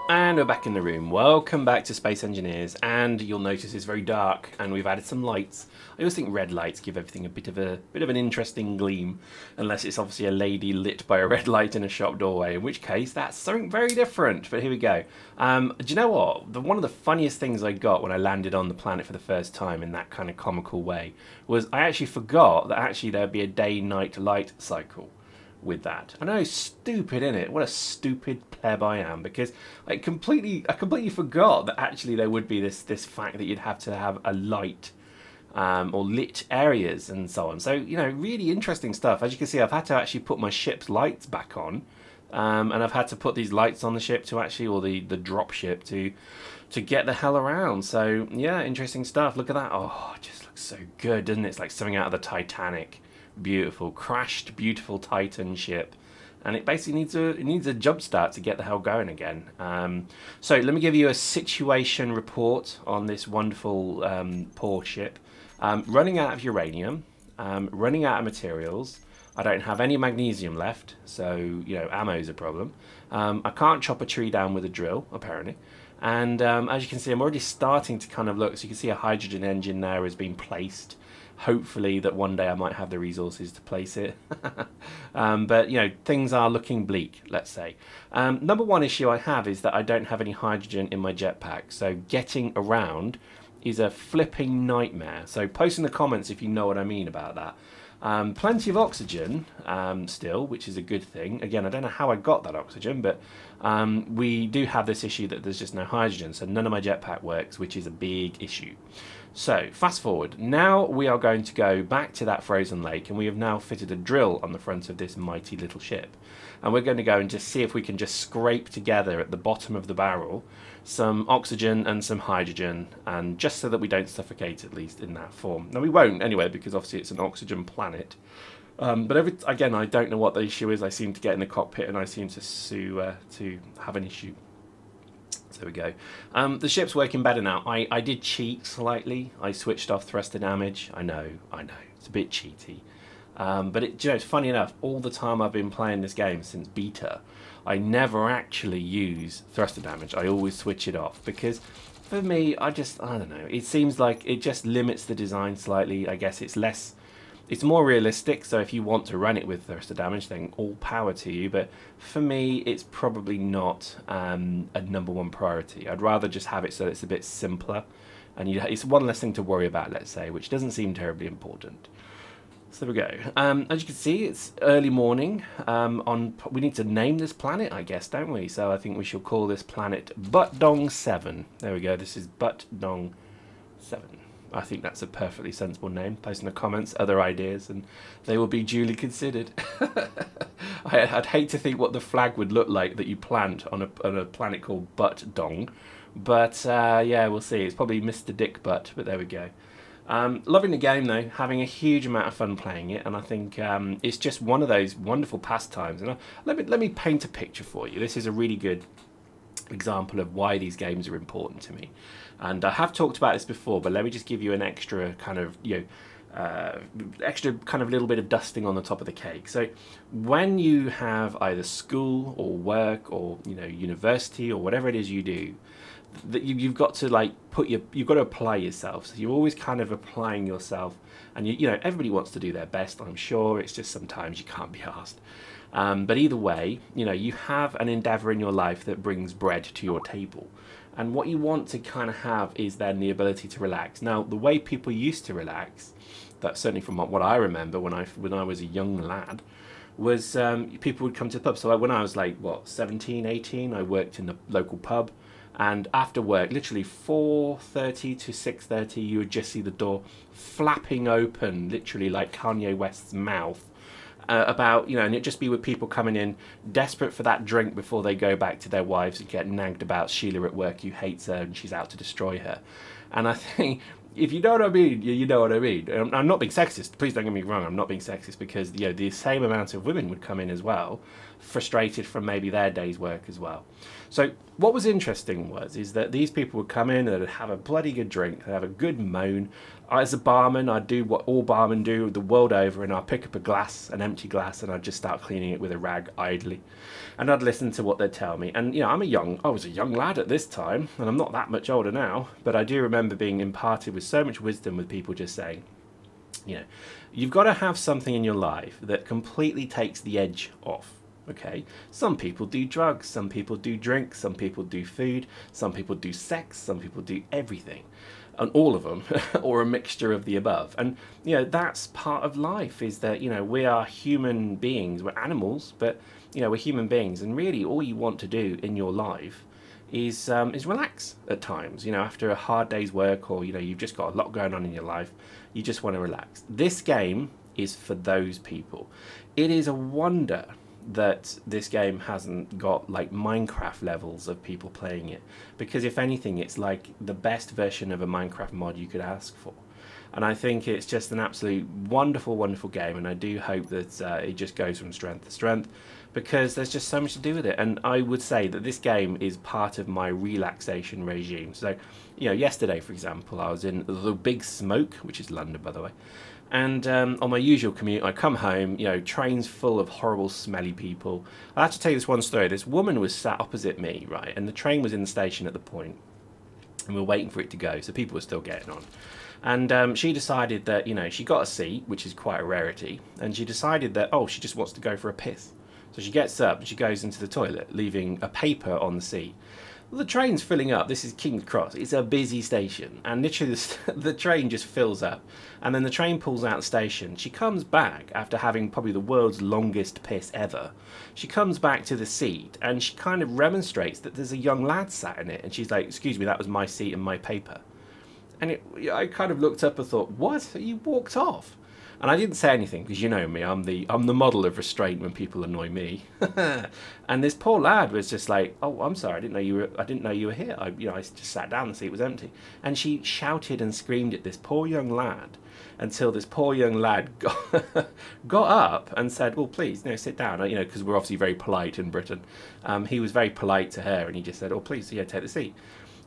And we're back in the room. Welcome back to Space Engineers, and you'll notice it's very dark and we've added some lights. I always think red lights give everything a bit of an interesting gleam, unless it's obviously a lady lit by a red light in a shop doorway, in which case that's something very different. But here we go. Do you know what? One of the funniest things I got when I landed on the planet for the first time in that kind of comical way was I actually forgot that actually there'd be a day-night light cycle with that. I know, stupid, innit? What a stupid pleb I am, because I completely forgot that actually there would be this fact that you'd have to have a light or lit areas and so on. So, you know, really interesting stuff. As you can see, I've had to actually put my ship's lights back on, and I've had to put these lights on the ship to actually, or the drop ship to get the hell around. So yeah, interesting stuff. Look at that. Oh, it just looks so good, doesn't it? It's like something out of the Titanic. Beautiful, crashed, beautiful Titan ship, and it basically needs a jump start to get the hell going again. So let me give you a situation report on this wonderful poor ship. Running out of uranium, running out of materials. I don't have any magnesium left, so you know, ammo is a problem. I can't chop a tree down with a drill, apparently. And as you can see, I'm already starting to kind of look. So you can see a hydrogen engine there has been placed. Hopefully that one day I might have the resources to place it. But you know, things are looking bleak, let's say. Number one issue I have is that I don't have any hydrogen in my jetpack, so getting around is a flipping nightmare. So post in the comments if you know what I mean about that. Plenty of oxygen still, which is a good thing. Again, I don't know how I got that oxygen, but we do have this issue that there's just no hydrogen, so none of my jetpack works, which is a big issue. So fast forward, now we are going to go back to that frozen lake, and we have now fitted a drill on the front of this mighty little ship, and we're going to go and just see if we can just scrape together at the bottom of the barrel some oxygen and some hydrogen, and just so that we don't suffocate, at least in that form. Now we won't anyway, because obviously it's an oxygen planet. But again, I don't know what the issue is. I seem to get in the cockpit and I seem to have an issue. So there we go. The ship's working better now. I did cheat slightly. I switched off thruster damage. I know, it's a bit cheaty. But you know, it's funny enough, all the time I've been playing this game since beta, I never actually use thruster damage. I always switch it off, because for me, I don't know. It seems like it just limits the design slightly. I guess it's more realistic, so if you want to run it with thruster damage, then all power to you. But for me, it's probably not a #1 priority. I'd rather just have it so it's a bit simpler, and it's one less thing to worry about, let's say, which doesn't seem terribly important. So there we go. As you can see, it's early morning. We need to name this planet, I guess, don't we? So I think we shall call this planet Buttdong 7. There we go. This is Buttdong 7. I think that's a perfectly sensible name. Post in the comments other ideas and they will be duly considered. I'd hate to think what the flag would look like that you plant on a planet called Buttdong. But yeah, we'll see. It's probably Mr. Dick Butt, but there we go. Loving the game though, having a huge amount of fun playing it, and I think it's just one of those wonderful pastimes. And let me paint a picture for you. This is a really good example of why these games are important to me, and I have talked about this before, but let me just give you an extra kind of little bit of dusting on the top of the cake. So when you have either school or work or university or whatever it is you do, that you've got to you've got to apply yourself. So you're always kind of applying yourself, and you know everybody wants to do their best, I'm sure. It's just sometimes you can't be asked. But either way, you have an endeavour in your life that brings bread to your table. And what you want to kind of have is then the ability to relax. Now, the way people used to relax, that's certainly from what I remember when I was a young lad, was people would come to the pub. So when I was like, 17, 18, I worked in the local pub. And after work, literally 4:30 to 6:30, you would just see the door flapping open, literally like Kanye West's mouth. And it'd just be with people coming in desperate for that drink before they go back to their wives and get nagged about Sheila at work who hates her and she's out to destroy her. And I think, if you know what I mean, you know what I mean. I'm not being sexist, please don't get me wrong, I'm not being sexist, because the same amount of women would come in as well frustrated from maybe their day's work as well. So what was interesting is that these people would come in and they'd have a bloody good drink, they'd have a good moan. As a barman, I'd do what all barmen do the world over, and I'd pick up a glass, an empty glass, and I'd just start cleaning it with a rag idly. And I'd listen to what they'd tell me. And, you know, I was a young lad at this time, and I'm not that much older now, but I do remember being imparted with so much wisdom with people just saying, you know, you've got to have something in your life that completely takes the edge off. Okay, some people do drugs, some people do drink, some people do food, some people do sex, some people do everything, and all of them, or a mixture of the above. And you know, that's part of life, is that, you know, we are human beings, we're animals, but you know, we're human beings, and really all you want to do in your life is relax at times. You know, after a hard day's work, or you know, you've just got a lot going on in your life, you just want to relax. This game is for those people. It is a wonder that this game hasn't got like Minecraft levels of people playing it, because if anything, it's like the best version of a Minecraft mod you could ask for. And I think it's just an absolute wonderful, wonderful game, and I do hope that it just goes from strength to strength, because there's just so much to do with it. And I would say that this game is part of my relaxation regime. So, you know, yesterday, for example, I was in the Big Smoke, which is London, by the way. And on my usual commute, I come home, you know, trains full of horrible, smelly people. I have to tell you this one story. This woman was sat opposite me, right, and the train was in the station at the point, and we were waiting for it to go, so people were still getting on. And she decided that, you know, she got a seat, which is quite a rarity, and she decided that, oh, she just wants to go for a piss. So she gets up and she goes into the toilet, leaving a paper on the seat. Well, the train's filling up. This is King's Cross. It's a busy station, and literally the train just fills up. And then the train pulls out the station. She comes back after having probably the world's longest piss ever. She comes back to the seat, and she kind of remonstrates that there's a young lad sat in it. And she's like, excuse me, that was my seat and my paper. And I kind of looked up and thought, what? You walked off? And I didn't say anything, because you know me, I'm the model of restraint when people annoy me. And this poor lad was just like, oh, I'm sorry, I didn't know you were here. I just sat down, the seat was empty. And she shouted and screamed at this poor young lad until this poor young lad got up and said, well, please, no, sit down. You know, because we're obviously very polite in Britain. He was very polite to her, and he just said, oh, please, yeah, take the seat.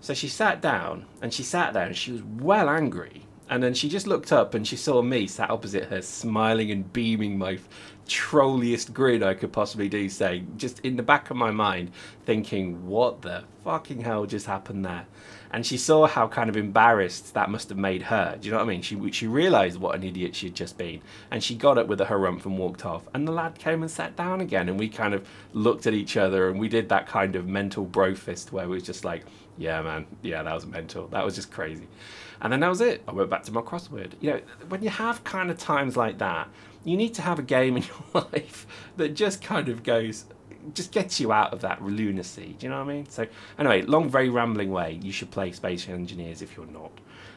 So she sat down, and she sat there, and she was well angry. And then she just looked up and she saw me sat opposite her, smiling and beaming my trolliest grin I could possibly do, saying, just in the back of my mind, thinking, what the fucking hell just happened there? And she saw how kind of embarrassed that must have made her. Do you know what I mean? She realised what an idiot she'd just been. And she got up with a harumph and walked off. And the lad came and sat down again. And we kind of looked at each other and we did that kind of mental bro fist where we was just like, yeah, man, yeah, that was mental. That was just crazy. And then that was it. I went back to my crossword. You know, when you have kind of times like that, you need to have a game in your life that just kind of goes, just gets you out of that lunacy. Do you know what I mean? So anyway, long, very rambling way. You should play Space Engineers if you're not.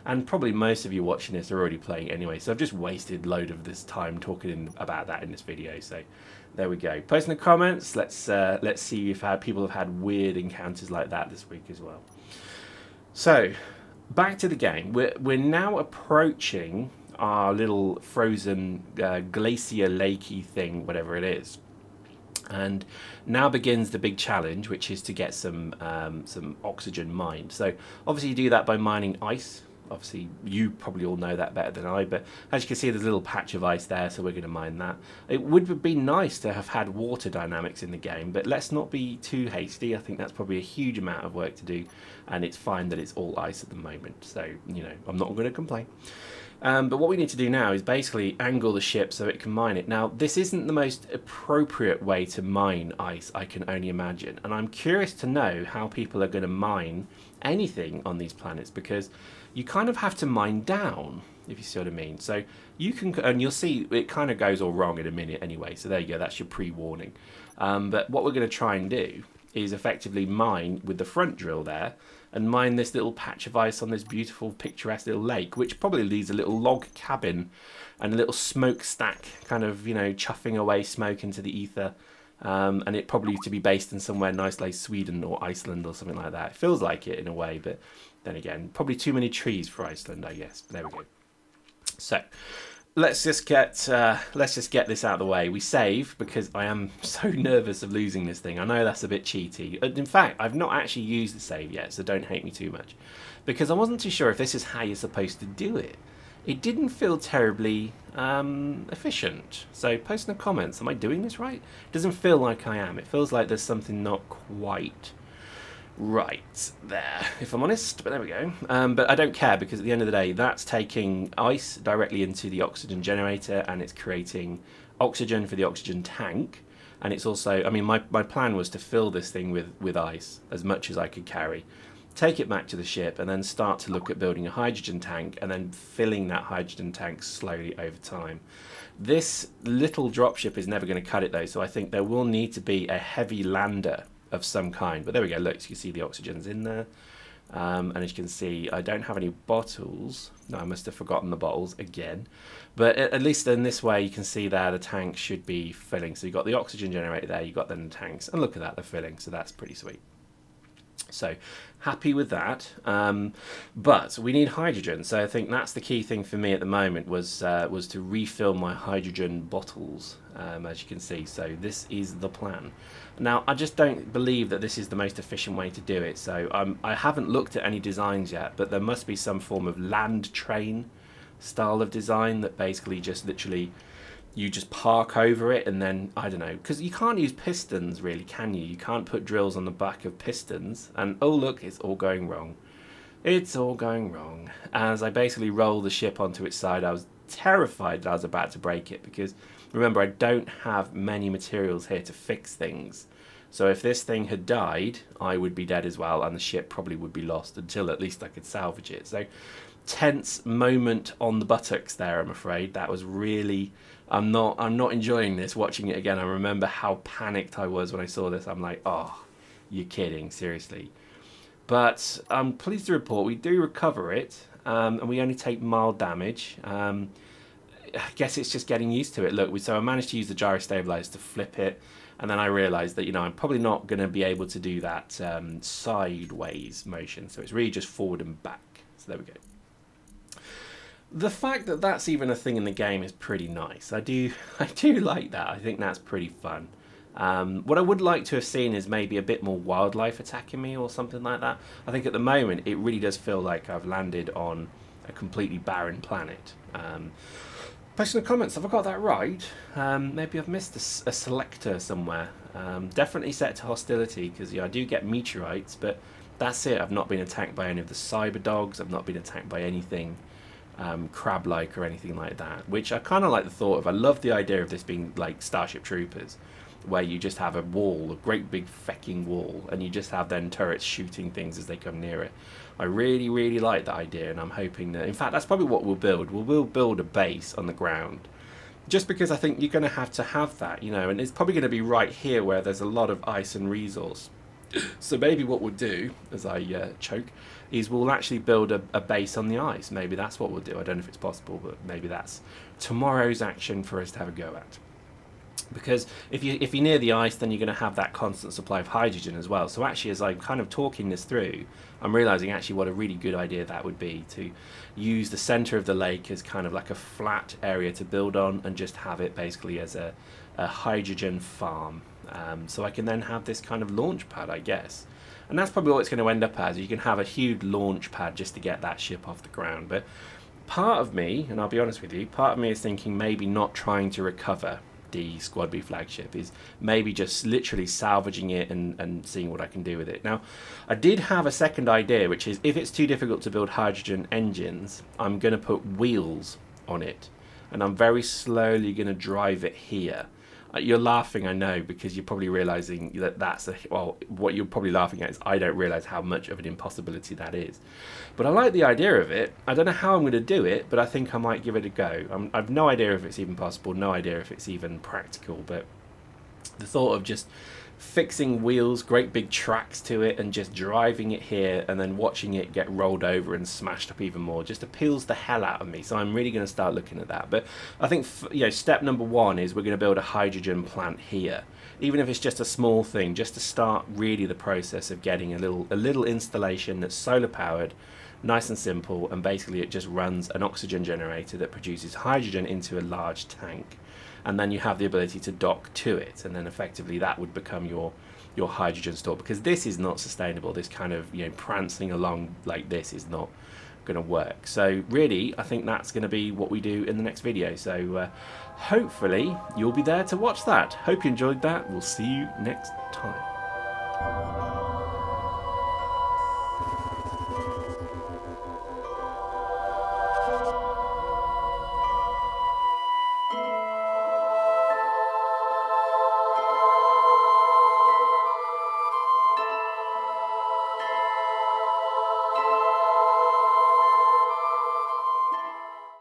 And probably most of you watching this are already playing anyway. So I've just wasted a load of this time talking about that in this video. So there we go. Post in the comments. Let's see if people have had weird encounters like that this week as well. So back to the game. We're now approaching our little frozen glacier lakey thing, whatever it is. And now begins the big challenge, which is to get some oxygen mined. So obviously you do that by mining ice. Obviously you probably all know that better than I, but as you can see there's a little patch of ice there, so we're going to mine that. It would have been nice to have had water dynamics in the game, but let's not be too hasty. I think that's probably a huge amount of work to do, and it's fine that it's all ice at the moment, so you know, I'm not going to complain. But what we need to do now is basically angle the ship so it can mine it. Now, this isn't the most appropriate way to mine ice, I can only imagine. And I'm curious to know how people are going to mine anything on these planets, because you kind of have to mine down, if you see what I mean. So you can, and you'll see it kind of goes all wrong in a minute anyway. So there you go, that's your pre-warning. But what we're going to try and do is effectively mine with the front drill there, and mine this little patch of ice on this beautiful picturesque little lake, which probably leaves a little log cabin and a little smokestack kind of, you know, chuffing away smoke into the ether. And it probably to be based in somewhere nice like Sweden or Iceland or something like that. It feels like it in a way, but then again, probably too many trees for Iceland, I guess. But there we go. So let's just get this out of the way. We save because I am so nervous of losing this thing. I know that's a bit cheaty. In fact, I've not actually used the save yet, so don't hate me too much. Because I wasn't too sure if this is how you're supposed to do it. It didn't feel terribly efficient. So post in the comments, am I doing this right? It doesn't feel like I am. It feels like there's something not quite right there, if I'm honest, but there we go. But I don't care, because at the end of the day, that's taking ice directly into the oxygen generator, and it's creating oxygen for the oxygen tank. And it's also, I mean, my plan was to fill this thing with ice as much as I could carry, take it back to the ship, and then start to look at building a hydrogen tank, and then filling that hydrogen tank slowly over time. This little dropship is never going to cut it though, so I think there will need to be a heavy lander of some kind. But there we go, look, so you can see the oxygen's in there. And as you can see, I don't have any bottles. No, I must have forgotten the bottles again. But at least in this way, you can see there the tank should be filling. So you've got the oxygen generator there, you've got then the tanks, and look at that, they're filling, so that's pretty sweet. So happy with that, but we need hydrogen. So I think that's the key thing for me at the moment was to refill my hydrogen bottles, as you can see. So this is the plan. Now I just don't believe that this is the most efficient way to do it. So I haven't looked at any designs yet, but there must be some form of land train style of design that basically just literally you just park over it, and then, I don't know, because you can't use pistons really, can you? You can't put drills on the back of pistons, and oh look, it's all going wrong. It's all going wrong. As I basically roll the ship onto its side, I was terrified that I was about to break it, because remember, I don't have many materials here to fix things. So if this thing had died, I would be dead as well, and the ship probably would be lost until at least I could salvage it. So tense moment on the buttocks there, I'm afraid. That was really... I'm not enjoying this, watching it again. I remember how panicked I was when I saw this. I'm like, oh, you're kidding, seriously. But I'm pleased to report we do recover it, and we only take mild damage. I guess it's just getting used to it. Look, so I managed to use the gyro stabilizer to flip it, and then I realised that, you know, I'm probably not going to be able to do that sideways motion. So it's really just forward and back. So there we go. The fact that that's even a thing in the game is pretty nice. I do like that. I think that's pretty fun. What I would like to have seen is maybe a bit more wildlife attacking me or something like that. I think at the moment it really does feel like I've landed on a completely barren planet. Post in the comments, have I got that right? Maybe I've missed a selector somewhere. Definitely set to hostility, because yeah, I do get meteorites, but that's it. I've not been attacked by any of the cyber dogs. I've not been attacked by anything crab-like or anything like that, which I kind of like the thought of. I love the idea of this being like Starship Troopers, where you just have a wall, a great big fecking wall, and you just have then turrets shooting things as they come near it. I really, really like that idea, and I'm hoping that, in fact, that's probably what we'll build. We'll build a base on the ground, just because I think you're going to have that, you know, and it's probably going to be right here where there's a lot of ice and resource. So maybe what we'll do, as I choke, is we'll actually build a base on the ice. Maybe that's what we'll do. I don't know if it's possible, but maybe that's tomorrow's action for us to have a go at. Because if you're near the ice, then you're going to have that constant supply of hydrogen as well. So actually, as I'm kind of talking this through, I'm realizing actually what a really good idea that would be, to use the center of the lake as kind of like a flat area to build on, and just have it basically as a hydrogen farm. So I can then have this kind of launch pad, I guess. And that's probably what it's going to end up as. You can have a huge launch pad just to get that ship off the ground. But part of me, and I'll be honest with you, part of me is thinking maybe not trying to recover the SquadB flagship, is maybe just literally salvaging it and seeing what I can do with it. Now, I did have a second idea, which is if it's too difficult to build hydrogen engines, I'm going to put wheels on it. And I'm very slowly going to drive it here. You're laughing, I know, because you're probably realizing that that's well, what you're probably laughing at is I don't realize how much of an impossibility that is. But I like the idea of it. I don't know how I'm going to do it, but I think I might give it a go. I've no idea if it's even possible, no idea if it's even practical, but the thought of just fixing wheels, great big tracks to it, and just driving it here and then watching it get rolled over and smashed up even more just appeals the hell out of me. So I'm really going to start looking at that. But I think, you know, step number one is we're going to build a hydrogen plant here, even if it's just a small thing, just to start really the process of getting a little installation that's solar powered Nice and simple, and basically it just runs an oxygen generator that produces hydrogen into a large tank, and then you have the ability to dock to it, and then effectively that would become your hydrogen store, because this is not sustainable. This kind of, you know, prancing along like this is not going to work. So really, I think that's going to be what we do in the next video. So hopefully you'll be there to watch that. Hope you enjoyed that. We'll see you next time.